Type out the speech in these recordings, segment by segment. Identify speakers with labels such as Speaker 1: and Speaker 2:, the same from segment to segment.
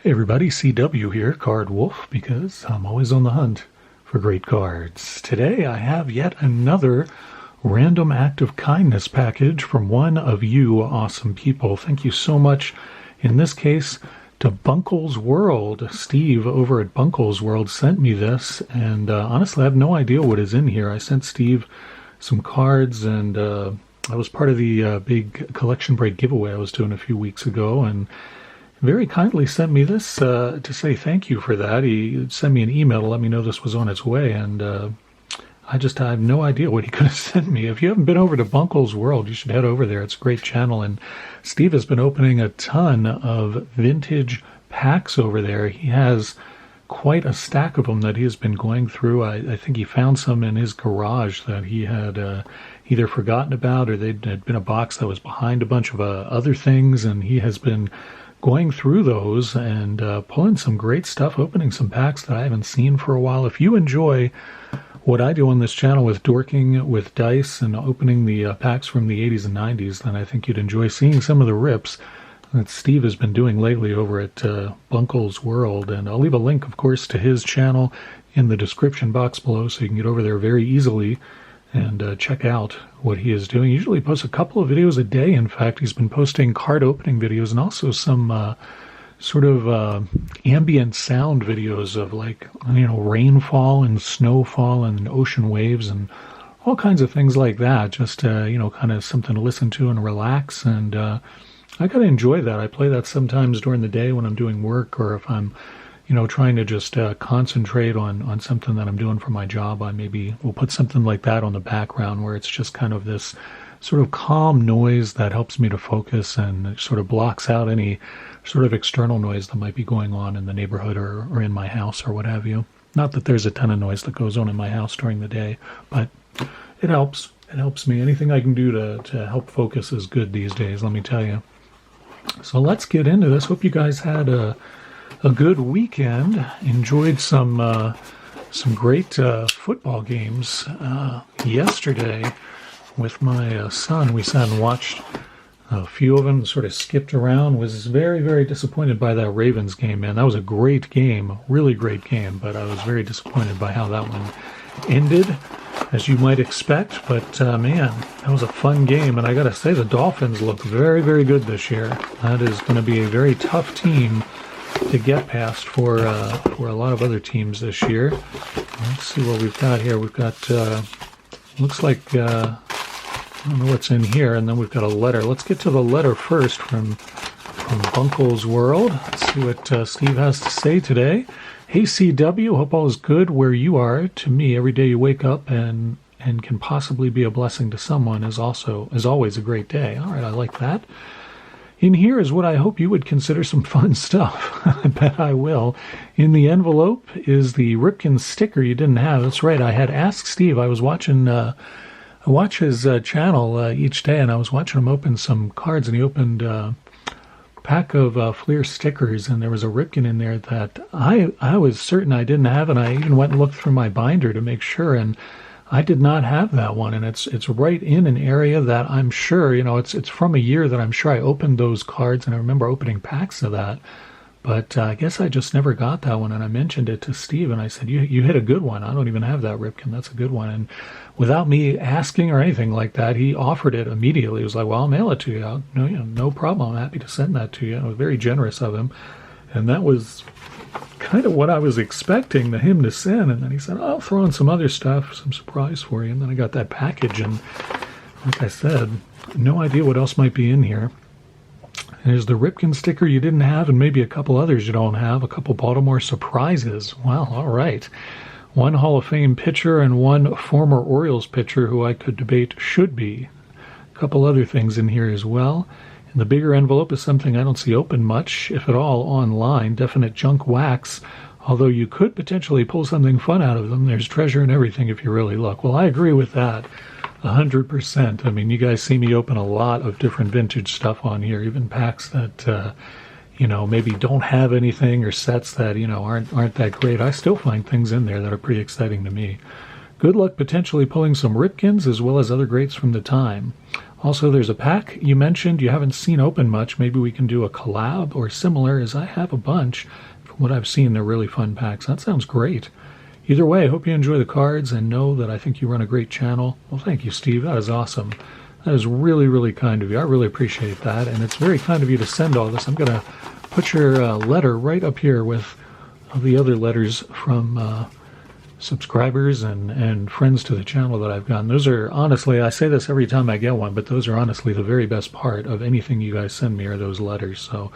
Speaker 1: Hey everybody, CW here, Card Wolf, because I'm always on the hunt for great cards. Today I have yet another random act of kindness package from one of you awesome people. Thank you so much, in this case, to Bunkle's World. Steve over at Bunkle's World sent me this, and honestly I have no idea what is in here. I sent Steve some cards, and I was part of the big collection break giveaway I was doing a few weeks ago, and very kindly sent me this to say thank you for that. He sent me an email to let me know this was on its way, and I have no idea what he could have sent me. If you haven't been over to Bunkle's World, you should head over there. It's a great channel, and Steve has been opening a ton of vintage packs over there. He has quite a stack of them that he has been going through. I think he found some in his garage that he had either forgotten about, or they'd had been a box that was behind a bunch of other things, and he has been going through those and pulling some great stuff, opening some packs that I haven't seen for a while. If you enjoy what I do on this channel with dorking with dice and opening the packs from the 80s and 90s, then I think you'd enjoy seeing some of the rips that Steve has been doing lately over at Bunkle's World. And I'll leave a link, of course, to his channel in the description box below, so you can get over there very easily and check out what he is doing. He usually posts a couple of videos a day. In fact, he's been posting card opening videos and also some sort of ambient sound videos of, like, rainfall and snowfall and ocean waves and all kinds of things like that. Just, kind of something to listen to and relax. And I kind of enjoy that. I play that sometimes during the day when I'm doing work, or if I'm trying to just concentrate on something that I'm doing for my job. I maybe will put something like that on the background where it's just kind of this sort of calm noise that helps me to focus and sort of blocks out any sort of external noise that might be going on in the neighborhood or in my house or what have you. Not that there's a ton of noise that goes on in my house during the day, but it helps. It helps me. Anything I can do to help focus is good these days, let me tell you. So let's get into this. Hope you guys had a good weekend. Enjoyed some great football games yesterday with my son. We sat and watched a few of them, sort of skipped around. Was very, very disappointed by that Ravens game, man. That was a great game, really great game, but I was very disappointed by how that one ended, as you might expect. But man, that was a fun game, and I gotta say, the Dolphins look very, very good this year. That is going to be a very tough team to get past for a lot of other teams this year. Let's see what we've got here. We've got looks like I don't know what's in here, and then we've got a letter. Let's get to the letter first from Bunkle's World. Let's see what Steve has to say today. Hey CW, hope all is good where you are. To me, every day you wake up and can possibly be a blessing to someone is always a great day. All right, I like that. In here is what I hope you would consider some fun stuff. I bet I will. In the envelope is the Ripkens sticker you didn't have. That's right. I had asked Steve. I was watching. I watch his channel each day, and I was watching him open some cards, and he opened a pack of Fleer stickers, and there was a Ripken in there that I was certain I didn't have, and I even went and looked through my binder to make sure, and I did not have that one, and it's right in an area that I'm sure, it's from a year that I'm sure I opened those cards, and I remember opening packs of that, but I guess I just never got that one, and I mentioned it to Steve, and I said, you hit a good one. I don't even have that Ripken. That's a good one. And without me asking or anything like that, he offered it immediately. He was like, well, I'll mail it to you. No problem. I'm happy to send that to you. It was very generous of him, and that was kind of what I was expecting him to send. And then he said, I'll throw in some other stuff, some surprise for you. And then I got that package, and like I said, no idea what else might be in here. There's the Ripken sticker you didn't have, and maybe a couple others you don't have, a couple Baltimore surprises. Well, all right. One Hall of Fame pitcher and one former Orioles pitcher who I could debate should be. A couple other things in here as well. And the bigger envelope is something I don't see open much, if at all, online. Definite junk wax. Although you could potentially pull something fun out of them. There's treasure in everything if you really look. Well, I agree with that 100%. I mean, you guys see me open a lot of different vintage stuff on here, even packs that, maybe don't have anything, or sets that, aren't that great. I still find things in there that are pretty exciting to me. Good luck potentially pulling some Ripkens as well as other greats from the time. Also, there's a pack you mentioned you haven't seen open much. Maybe we can do a collab or similar, as I have a bunch. From what I've seen, they're really fun packs. That sounds great. Either way, I hope you enjoy the cards and know that I think you run a great channel. Well, thank you, Steve. That is awesome. That is really, really kind of you. I really appreciate that. And it's very kind of you to send all this. I'm going to put your letter right up here with the other letters from subscribers and friends to the channel that I've gotten. Those are, honestly, I say this every time I get one, but those are honestly the very best part of anything you guys send me are those letters. So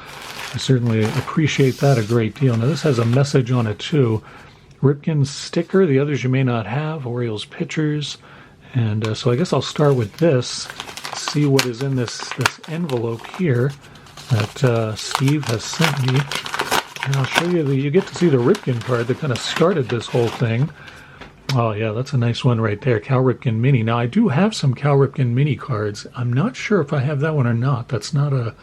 Speaker 1: I certainly appreciate that a great deal. Now, this has a message on it, too. Ripkens sticker, the others you may not have, Orioles pitchers, and so I guess I'll start with this, see what is in this envelope here that Steve has sent me, and I'll show you you get to see the Ripken card that kind of started this whole thing. Oh yeah, that's a nice one right there, Cal Ripken Mini. Now I do have some Cal Ripken Mini cards. I'm not sure if I have that one or not. That's not a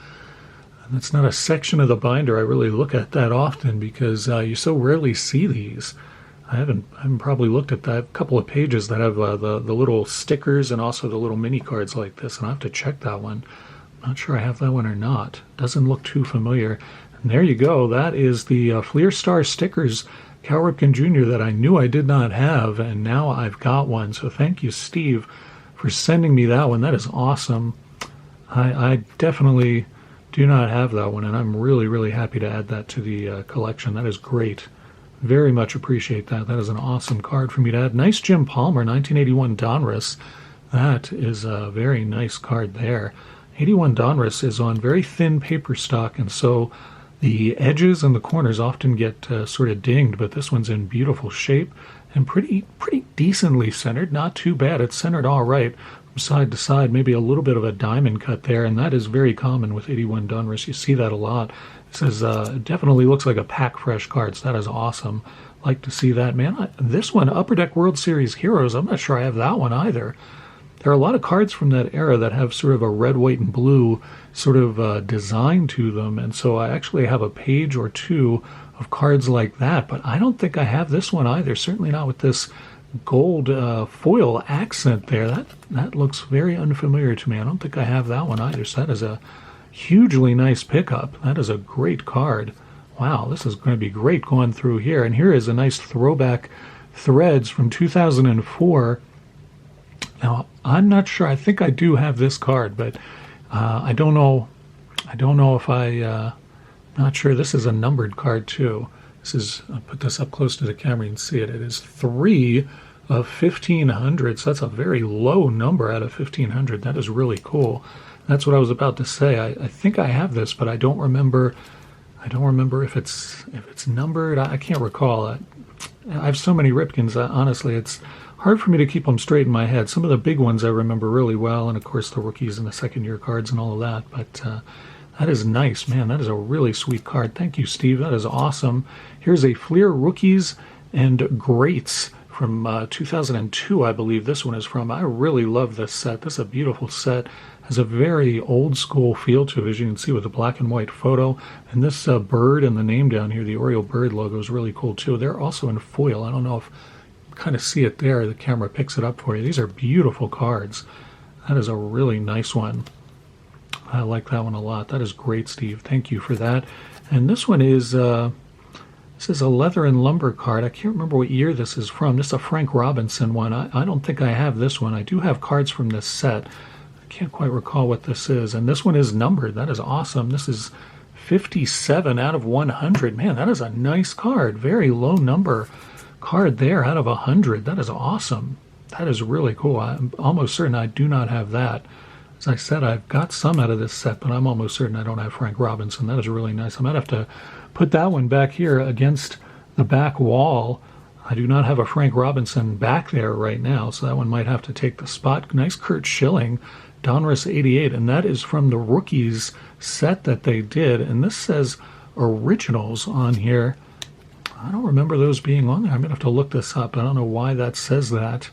Speaker 1: section of the binder I really look at that often because you so rarely see these. I haven't probably looked at that couple of pages that have the little stickers and also the little mini cards like this, and I have to check that one. I'm not sure I have that one or not. Doesn't look too familiar. And there you go. That is the Fleer Star stickers, Cal Ripken Jr. that I knew I did not have, and now I've got one. So thank you, Steve, for sending me that one. That is awesome. I definitely do not have that one, and I'm really, really happy to add that to the collection. That is great. Very much appreciate that. That is an awesome card for me to add. Nice Jim Palmer, 1981 Donruss. That is a very nice card there. 81 Donruss is on very thin paper stock, and so the edges and the corners often get sort of dinged, but this one's in beautiful shape and pretty decently centered. Not too bad. It's centered all right from side to side. Maybe a little bit of a diamond cut there, and that is very common with 81 Donruss. You see that a lot. This it definitely looks like a pack fresh card, so that is awesome. Like to see that, man. This one, Upper Deck World Series Heroes, I'm not sure I have that one either. There are a lot of cards from that era that have sort of a red, white, and blue sort of design to them, and so I actually have a page or two of cards like that, but I don't think I have this one either, certainly not with this gold foil accent there. That looks very unfamiliar to me. I don't think I have that one either, so that is a hugely nice pickup. That is a great card. Wow, this is going to be great going through here. And here is a nice throwback Threads from 2004. Now, I'm not sure. I think I do have this card, but I don't know. I don't know if not sure. This is a numbered card too. I'll put this up close to the camera and see it. It is 3 of 1,500. So that's a very low number out of 1,500. That is really cool. That's what I was about to say. I think I have this, but I don't remember. I don't remember if it's numbered. I can't recall. I have so many Ripkens. Honestly, it's hard for me to keep them straight in my head. Some of the big ones I remember really well, and of course the rookies and the second-year cards and all of that. But that is nice, man. That is a really sweet card. Thank you, Steve. That is awesome. Here's a Fleer Rookies and Greats from 2002, I believe this one is from. I really love this set. This is a beautiful set. Has a very old school feel to it, as you can see with the black and white photo. And this bird and the name down here, the Oriole bird logo, is really cool too. They're also in foil. I don't know if you kind of see it there. The camera picks it up for you. These are beautiful cards. That is a really nice one. I like that one a lot. That is great, Steve. Thank you for that. And this one is this is a leather and lumber card. I can't remember what year this is from. This is a Frank Robinson one. I don't think I have this one. I do have cards from this set. Can't quite recall what this is, and this one is numbered. That is awesome. This is 57 out of 100. Man, that is a nice card. Very low number card there out of 100. That is awesome. That is really cool. I'm almost certain I do not have that. As I said, I've got some out of this set, but I'm almost certain I don't have Frank Robinson. That is really nice. I might have to put that one back here against the back wall. I do not have a Frank Robinson back there right now, so that one might have to take the spot. Nice Kurt Schilling, Donruss 88, and that is from the Rookies set that they did. And this says Originals on here. I don't remember those being on there. I'm going to have to look this up. I don't know why that says that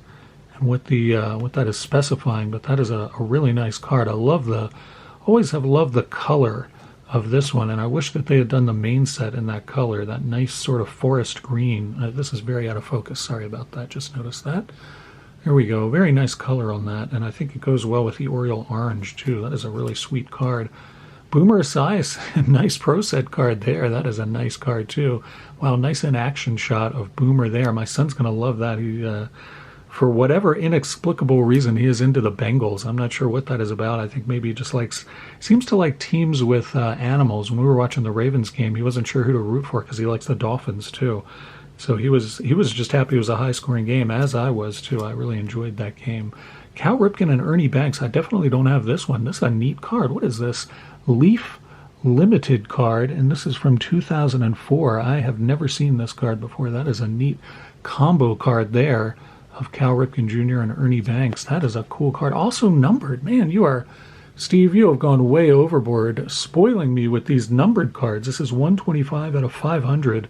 Speaker 1: and what that is specifying, but that is a really nice card. Always have loved the color of this one, and I wish that they had done the main set in that color, that nice sort of forest green. This is very out of focus. Sorry about that. Just noticed that. There we go. Very nice color on that, and I think it goes well with the Oriole Orange, too. That is a really sweet card. Boomer Esiason, nice Pro Set card there. That is a nice card, too. Wow, nice in-action shot of Boomer there. My son's going to love that. He, for whatever inexplicable reason, he is into the Bengals. I'm not sure what that is about. I think maybe he just seems to like teams with animals. When we were watching the Ravens game, he wasn't sure who to root for because he likes the Dolphins, too. So he was just happy it was a high-scoring game, as I was, too. I really enjoyed that game. Cal Ripken and Ernie Banks. I definitely don't have this one. This is a neat card. What is this? Leaf Limited card, and this is from 2004. I have never seen this card before. That is a neat combo card there of Cal Ripken Jr. and Ernie Banks. That is a cool card. Also numbered. Man, Steve, you have gone way overboard, spoiling me with these numbered cards. This is 125 out of 500.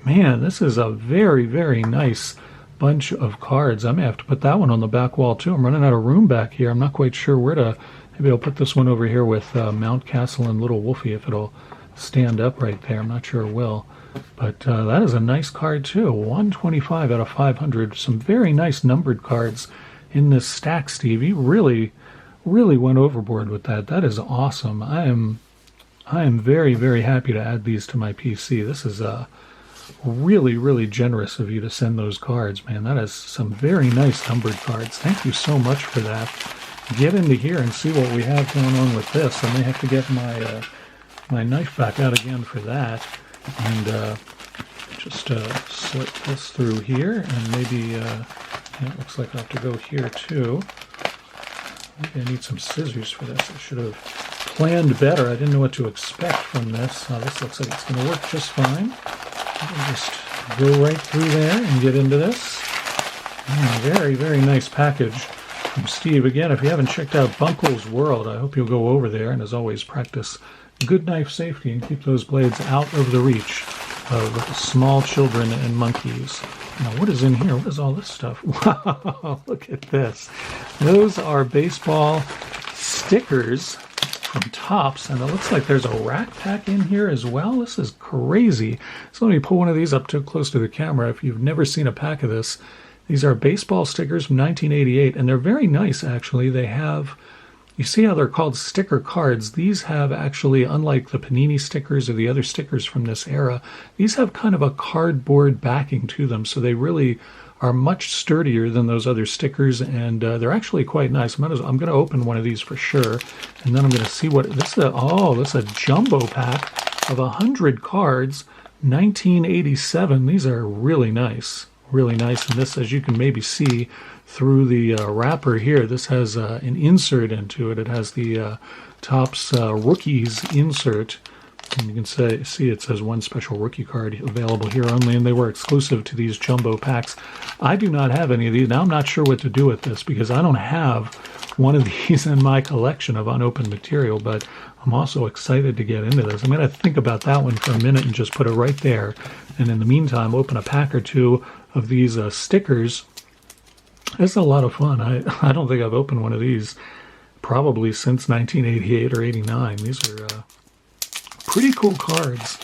Speaker 1: Man, this is a very, very nice bunch of cards. I may have to put that one on the back wall, too. I'm running out of room back here. I'm not quite sure where to... Maybe I'll put this one over here with Mount Castle and Little Wolfie if it'll stand up right there. I'm not sure it will. But that is a nice card, too. 125 out of 500. Some very nice numbered cards in this stack, Steve. You really, really went overboard with that. That is awesome. I am very, very happy to add these to my PC. This is really, really generous of you to send those cards, man. That is some very nice numbered cards. Thank you so much for that. Get into here and see what we have going on with this. I may have to get my knife back out again for that, and just slit this through here, and maybe it looks like I'll have to go here too. Maybe I need some scissors for this. I should have planned better. I didn't know what to expect from this. This looks like it's going to work just fine. I'll just go right through there and get into this. Very, very nice package from Steve. Again, if you haven't checked out Bunkle's World, I hope you'll go over there, and as always, practice good knife safety and keep those blades out of the reach of small children and monkeys. Now, what is in here? What is all this stuff? Wow, look at this. Those are baseball stickers from Topps, and it looks like there's a RAK pack in here as well. This is crazy. So let me pull one of these up too close to the camera. If you've never seen a pack of this, these are baseball stickers from 1988, and they're very nice, actually. They have, you see how they're called sticker cards? These have actually, unlike the Panini stickers or the other stickers from this era, these have kind of a cardboard backing to them, so they really are much sturdier than those other stickers, and they're actually quite nice. I'm going to open one of these for sure, and then I'm going to see what this is. This is a jumbo pack of 100 cards, 1987. These are really nice, really nice. And this, as you can maybe see through the wrapper here, this has an insert into it. It has the Topps Rookies insert. And you can see it says one special rookie card available here only, and they were exclusive to these jumbo packs. I do not have any of these. Now, I'm not sure what to do with this because I don't have one of these in my collection of unopened material, but I'm also excited to get into this. I'm going to think about that one for a minute and just put it right there. And in the meantime, open a pack or two of these stickers. It's a lot of fun. I don't think I've opened one of these probably since 1988 or 89. These are pretty cool cards,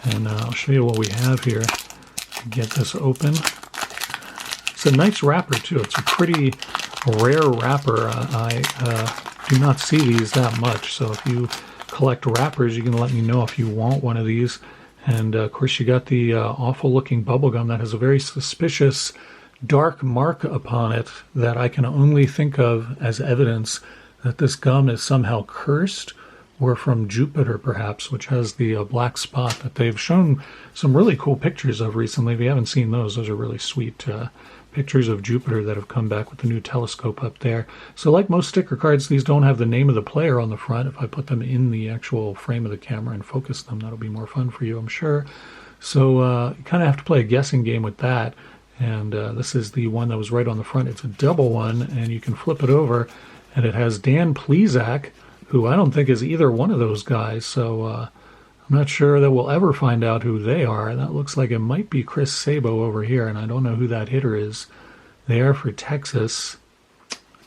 Speaker 1: and I'll show you what we have here. Get this open. It's a nice wrapper too. It's a pretty rare wrapper. I do not see these that much, so if you collect wrappers, you can let me know if you want one of these. And of course, you got the awful looking bubble gum that has a very suspicious dark mark upon it that I can only think of as evidence that this gum is somehow cursed, or from Jupiter perhaps, which has the black spot that they've shown some really cool pictures of recently. If you haven't seen those are really sweet pictures of Jupiter that have come back with the new telescope up there. So like most sticker cards, these don't have the name of the player on the front. If I put them in the actual frame of the camera and focus them, that'll be more fun for you, I'm sure. So you kind of have to play a guessing game with that. And this is the one that was right on the front. It's a double one, and you can flip it over, and it has Dan Plesac, who I don't think is either one of those guys, so I'm not sure that we'll ever find out who they are. That looks like it might be Chris Sabo over here, and I don't know who that hitter is there for Texas.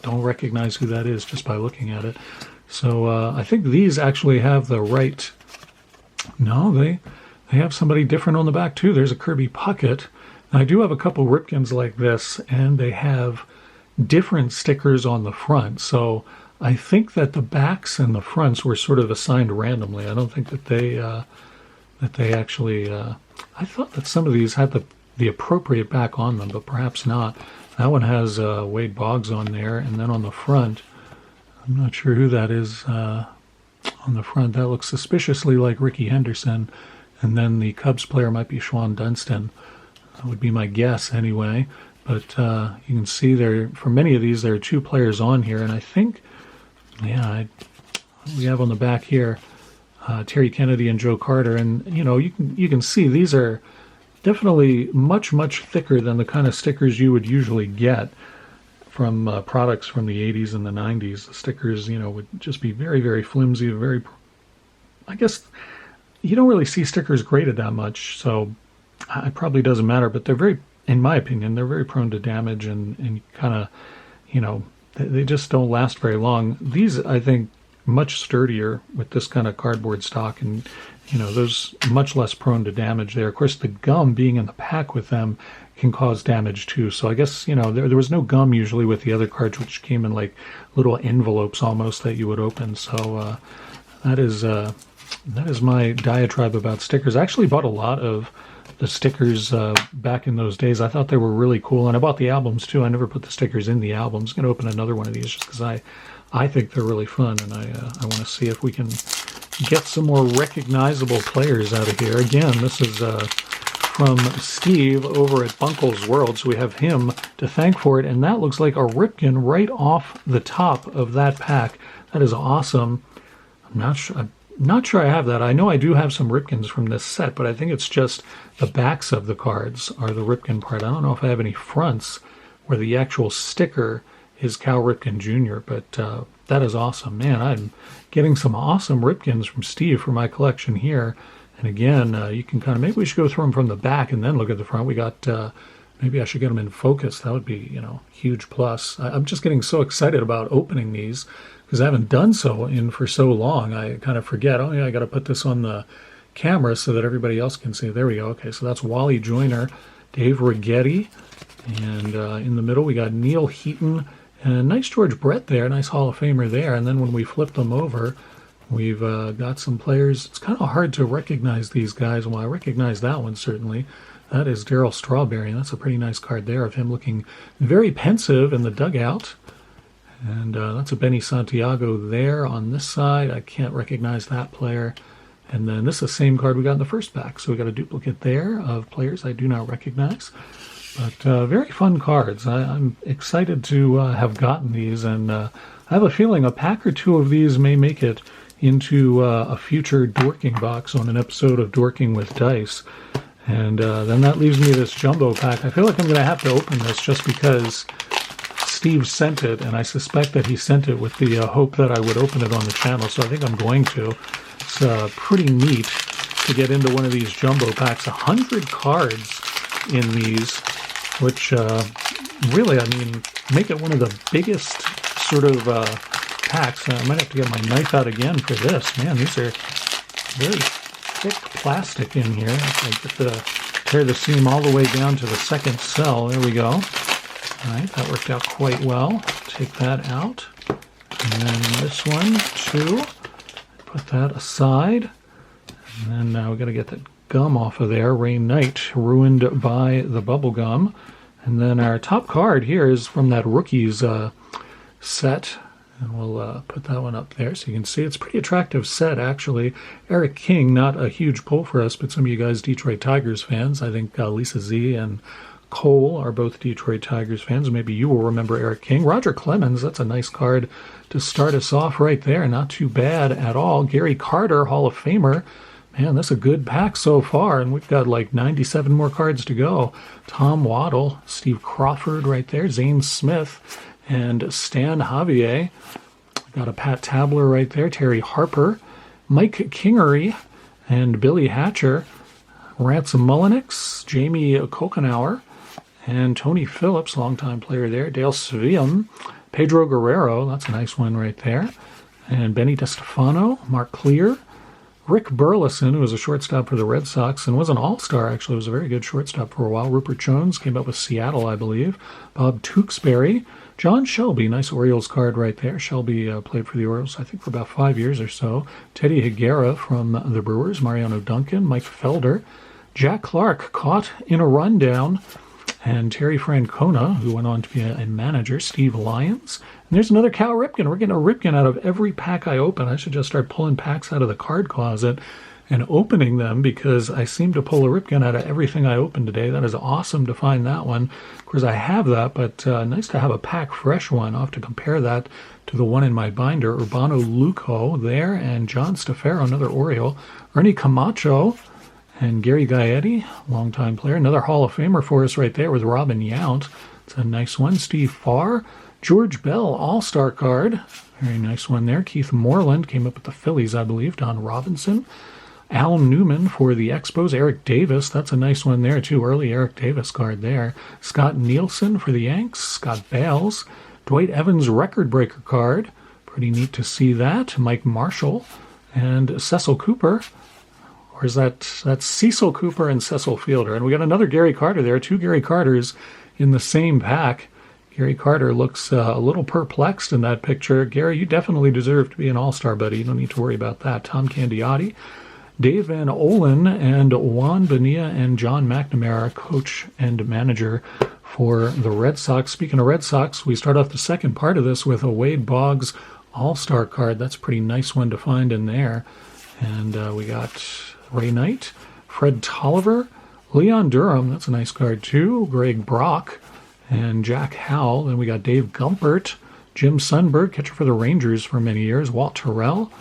Speaker 1: Don't recognize who that is just by looking at it. So I think these actually have the right... No, they have somebody different on the back too. There's a Kirby Puckett. I do have a couple Ripkens like this, and they have different stickers on the front. So I think that the backs and the fronts were sort of assigned randomly. I don't think that they actually. I thought that some of these had the appropriate back on them, but perhaps not. That one has Wade Boggs on there, and then on the front, I'm not sure who that is. On the front, that looks suspiciously like Ricky Henderson, and then the Cubs player might be Schwan Dunston. That would be my guess anyway. But you can see there, for many of these, there are two players on here, and I think, we have on the back here Terry Kennedy and Joe Carter, and you can see these are definitely much thicker than the kind of stickers you would usually get from products from the 80s and the 90s. The stickers, would just be very flimsy, I guess you don't really see stickers graded that much, so it probably doesn't matter, but they're in my opinion, they're very prone to damage and kind of, they just don't last very long. These, I think, much sturdier with this kind of cardboard stock, and those much less prone to damage there. Of course, the gum being in the pack with them can cause damage too. So I guess, there was no gum usually with the other cards, which came in like little envelopes almost that you would open. So that is my diatribe about stickers. I actually bought a lot of the stickers back in those days. I thought they were really cool, and I bought the albums too. I never put the stickers in the albums. I'm going to open another one of these just because I think they're really fun, and I want to see if we can get some more recognizable players out of here. Again, this is from Steve over at Bunkle's World, so we have him to thank for it, and that looks like a Ripken right off the top of that pack. That is awesome. I'm not sure I have that. I know I do have some Ripkens from this set, but I think it's just the backs of the cards are the Ripken part. I don't know if I have any fronts where the actual sticker is Cal Ripken Jr., but that is awesome. Man, I'm getting some awesome Ripkens from Steve for my collection here. And again, you can kind of, maybe we should go through them from the back and then look at the front. We got, maybe I should get them in focus. That would be, huge plus. I'm just getting so excited about opening these because I haven't done so for so long. I kind of forget, oh yeah, I got to put this on the camera so that everybody else can see. There we go. Okay, so that's Wally Joyner, Dave Righetti, and in the middle we got Neil Heaton, and nice George Brett there, nice Hall of Famer there. And then when we flip them over, we've got some players. It's kind of hard to recognize these guys. Well, I recognize that one certainly. That is Darryl Strawberry, and that's a pretty nice card there of him looking very pensive in the dugout. And that's a Benny Santiago there on this side. I can't recognize that player. And then this is the same card we got in the first pack. So we got a duplicate there of players I do not recognize. But very fun cards. I'm excited to have gotten these. And I have a feeling a pack or two of these may make it into a future dorking box on an episode of Dorking with Dice. And then that leaves me this jumbo pack. I feel like I'm going to have to open this just because Steve sent it, and I suspect that he sent it with the hope that I would open it on the channel, so I think I'm going to. It's pretty neat to get into one of these jumbo packs. 100 cards in these, which really, make it one of the biggest sort of packs. I might have to get my knife out again for this. Man, these are very thick plastic in here. I get to tear the seam all the way down to the second cell. There we go. All right, that worked out quite well. Take that out. And then this one, too. Put that aside. And then now we've got to get that gum off of there. Rain Knight, ruined by the bubble gum. And then our top card here is from that Rookies set. And we'll put that one up there so you can see. It's a pretty attractive set, actually. Eric King, not a huge pull for us, but some of you guys Detroit Tigers fans. I think Lisa Z and Cole are both Detroit Tigers fans. Maybe you will remember Eric King. Roger Clemens, that's a nice card to start us off right there. Not too bad at all. Gary Carter, Hall of Famer. Man, that's a good pack so far, and we've got like 97 more cards to go. Tom Waddle, Steve Crawford right there, Zane Smith, and Stan Javier. Got a Pat Tabler right there, Terry Harper, Mike Kingery, and Billy Hatcher, Ransom Mullenix, Jamie Kokenauer, and Tony Phillips, longtime player there, Dale Svium, Pedro Guerrero, that's a nice one right there, and Benny DeStefano, Mark Clear, Rick Burleson, who was a shortstop for the Red Sox and was an all-star, actually, was a very good shortstop for a while. Rupert Jones came up with Seattle, I believe. Bob Tewksbury, John Shelby, nice Orioles card right there. Shelby played for the Orioles, I think, for about 5 years or so. Teddy Higuera from the Brewers, Mariano Duncan, Mike Felder, Jack Clark caught in a rundown, and Terry Francona, who went on to be a manager, Steve Lyons. And there's another Cal Ripken. We're getting a Ripken out of every pack I open. I should just start pulling packs out of the card closet and opening them, because I seem to pull a Ripken out of everything I open today. That is awesome to find that one. Of course, I have that, but nice to have a pack fresh one. I'll have to compare that to the one in my binder. Urbano Luco there, and John Stafero, another Oriole. Ernie Camacho and Gary Gaetti, longtime player. Another Hall of Famer for us right there with Robin Yount. It's a nice one. Steve Farr. George Bell, All-Star card. Very nice one there. Keith Moreland came up with the Phillies, I believe. Don Robinson. Al Newman for the Expos. Eric Davis, that's a nice one there too. Early Eric Davis card there. Scott Nielsen for the Yanks. Scott Bales. Dwight Evans record breaker card. Pretty neat to see that. Mike Marshall and Cecil Cooper. Or is that's Cecil Cooper and Cecil Fielder. And we got another Gary Carter there. 2 Gary Carters in the same pack. Gary Carter looks a little perplexed in that picture. Gary, you definitely deserve to be an all-star, buddy. You don't need to worry about that. Tom Candiotti. Dave Van Olen and Juan Bonilla and John McNamara, coach and manager for the Red Sox. Speaking of Red Sox, we start off the second part of this with a Wade Boggs All-Star card. That's a pretty nice one to find in there. And we got Ray Knight, Fred Tolliver, Leon Durham, that's a nice card too, Greg Brock, and Jack Howell. Then we got Dave Gumpert, Jim Sundberg, catcher for the Rangers for many years, Walt Terrell,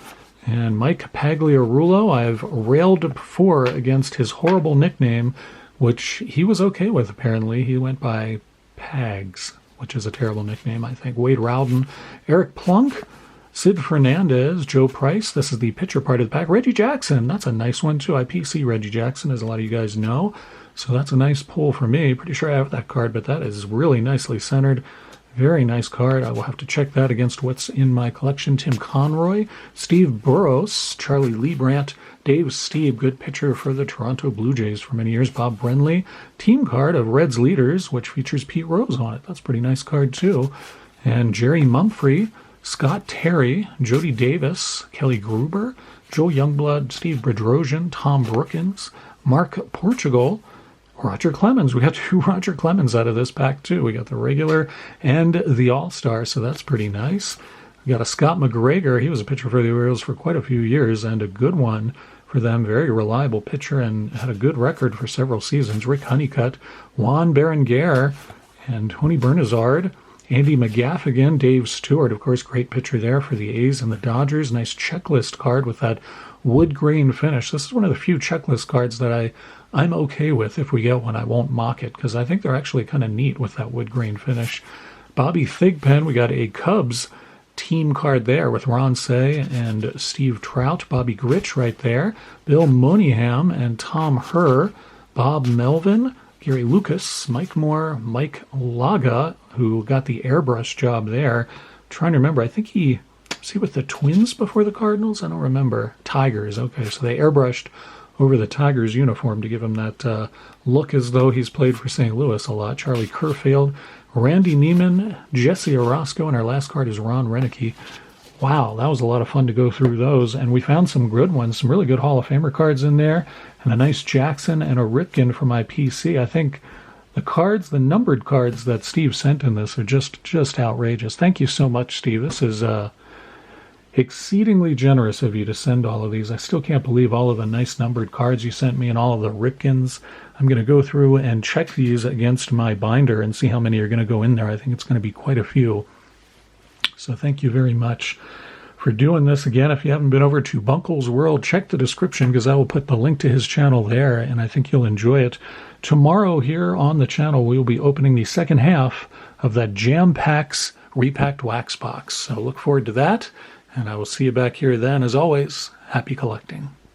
Speaker 1: and Mike Pagliarulo. I've railed before against his horrible nickname, which he was okay with apparently. He went by Pags, which is a terrible nickname, I think. Wade Rowden, Eric Plunk, Sid Fernandez, Joe Price. This is the pitcher part of the pack. Reggie Jackson, that's a nice one too. I PC Reggie Jackson, as a lot of you guys know. So that's a nice pull for me. Pretty sure I have that card, but that is really nicely centered. Very nice card. I will have to check that against what's in my collection. Tim Conroy, Steve Burrows, Charlie Liebrandt, Dave Stieb, good pitcher for the Toronto Blue Jays for many years. Bob Brenly, team card of Reds Leaders, which features Pete Rose on it. That's a pretty nice card too. And Jerry Mumphrey, Scott Terry, Jody Davis, Kelly Gruber, Joe Youngblood, Steve Bedrosian, Tom Brookins, Mark Portugal, Roger Clemens. We got 2 Roger Clemens out of this pack too. We got the regular and the All-Star, so that's pretty nice. We got a Scott McGregor. He was a pitcher for the Orioles for quite a few years, and a good one for them. Very reliable pitcher and had a good record for several seasons. Rick Honeycutt, Juan Berenguer, and Tony Bernazard. Andy McGaffigan, Dave Stewart, of course, great pitcher there for the A's and the Dodgers. Nice checklist card with that wood grain finish. This is one of the few checklist cards that I'm okay with. If we get one, I won't mock it, because I think they're actually kind of neat with that wood grain finish. Bobby Thigpen, we got a Cubs team card there with Ron Say and Steve Trout. Bobby Grich right there. Bill Moneyham and Tom Herr. Bob Melvin, Gary Lucas, Mike Moore, Mike Laga, who got the airbrush job there. I'm trying to remember, I think he with the Twins before the Cardinals? I don't remember. Tigers, okay, so they airbrushed over the Tigers uniform to give him that look as though he's played for St. Louis a lot. Charlie Kerfield, Randy Neiman, Jesse Orozco, and our last card is Ron Renicky. Wow, that was a lot of fun to go through those, and we found some good ones, some really good Hall of Famer cards in there, and a nice Jackson and a Ripken for my PC. I think the cards, the numbered cards that Steve sent in this are just outrageous. Thank you so much, Steve. This is exceedingly generous of you to send all of these. I still can't believe all of the nice numbered cards you sent me and all of the Ripkens. I'm going to go through and check these against my binder and see how many are going to go in there. I think it's going to be quite a few. So thank you very much for doing this. Again, if you haven't been over to Bunkle's World, check the description because I will put the link to his channel there, and I think you'll enjoy it. Tomorrow here on the channel, we will be opening the second half of that Jam Packs Repacked Wax Box. So look forward to that, and I will see you back here then. As always, happy collecting.